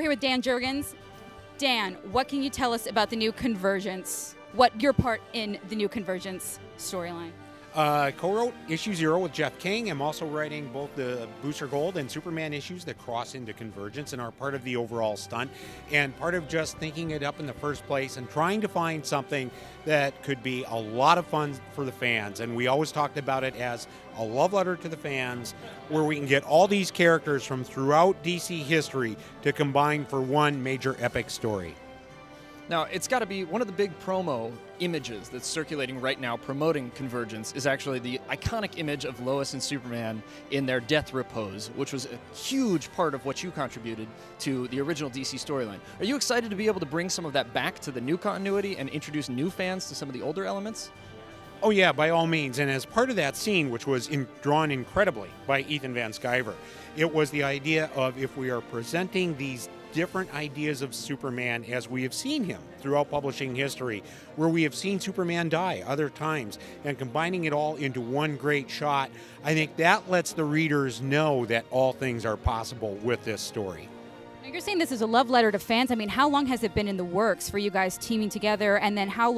We're here with Dan Jurgens. Dan, what can you tell us about the new Convergence? What your part in the new Convergence storyline? Co-wrote issue 0 with Jeff King. I'm also writing both the Booster Gold and Superman issues that cross into Convergence and are part of the overall stunt, and part of just thinking it up in the first place and trying to find something that could be a lot of fun for the fans. And we always talked about it as a love letter to the fans, where we can get all these characters from throughout DC history to combine for one major epic story. Now, it's got to be one of the big promo images that's circulating right now promoting Convergence is actually the iconic image of Lois and Superman in their death repose, which was a huge part of what you contributed to the original DC storyline. Are you excited to be able to bring some of that back to the new continuity and introduce new fans to some of the older elements? Oh yeah, by all means. And as part of that scene, which was drawn incredibly by Ethan Van Sciver, it was the idea of, if we are presenting these different ideas of Superman as we have seen him throughout publishing history, where we have seen Superman die other times, and combining it all into one great shot, I think that lets the readers know that all things are possible with this story. Now, you're saying this is a love letter to fans. I mean, how long has it been in the works for you guys teaming together? And then how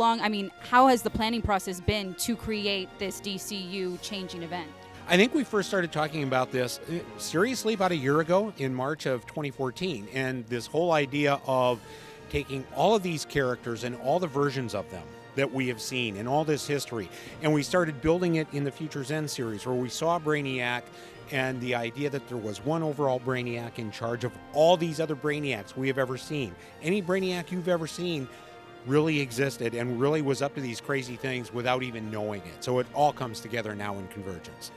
has the planning process been to create this DCU changing event? I think we first started talking about this seriously about a year ago in March of 2014, and this whole idea of taking all of these characters and all the versions of them that we have seen in all this history, and we started building it in the Future's End series, where we saw Brainiac and the idea that there was one overall Brainiac in charge of all these other Brainiacs we have ever seen. Any Brainiac you've ever seen really existed and really was up to these crazy things without even knowing it. So it all comes together now in Convergence.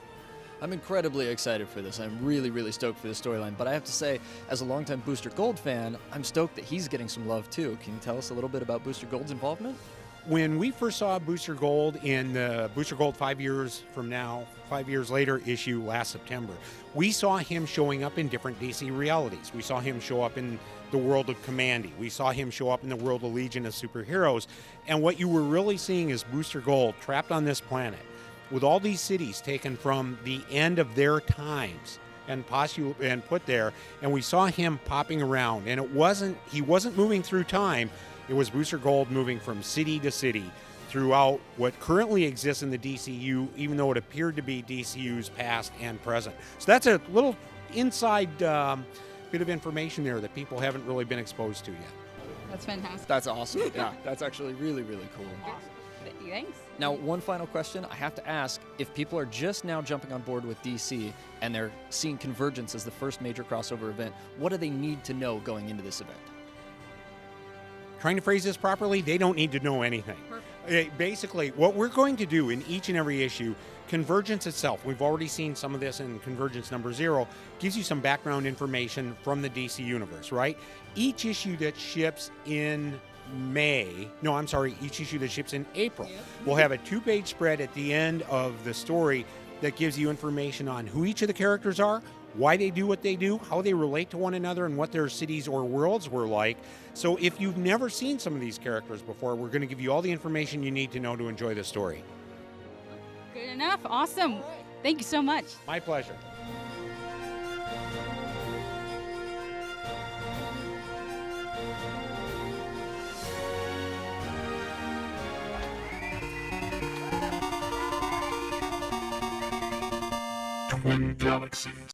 I'm incredibly excited for this. I'm really, really stoked for this storyline. But I have to say, as a longtime Booster Gold fan, I'm stoked that he's getting some love too. Can you tell us a little bit about Booster Gold's involvement? When we first saw Booster Gold in the Booster Gold 5 years from now, 5 years later issue last September, we saw him showing up in different DC realities. We saw him show up in the world of Commandy. We saw him show up in the world of Legion of Superheroes. And what you were really seeing is Booster Gold trapped on this planet, with all these cities taken from the end of their times and put there, and we saw him popping around. And he wasn't moving through time. It was Booster Gold moving from city to city throughout what currently exists in the DCU, even though it appeared to be DCU's past and present. So that's a little inside bit of information there that people haven't really been exposed to yet. That's fantastic. That's awesome. Yeah, that's actually really, really cool. Thanks. Now, one final question I have to ask. If people are just now jumping on board with DC and they're seeing Convergence as the first major crossover event, what do they need to know going into this event? Trying to phrase this properly, they don't need to know anything. Basically, what we're going to do in each and every issue, Convergence itself, we've already seen some of this in Convergence number 0, gives you some background information from the DC universe, right? Each issue that ships in each issue that ships in April will have a 2-page spread at the end of the story that gives you information on who each of the characters are, why they do what they do, how they relate to one another, and what their cities or worlds were like. So if you've never seen some of these characters before, we're going to give you all the information you need to know to enjoy the story. Good enough. Awesome. Thank you so much. My pleasure. Twin Galaxies.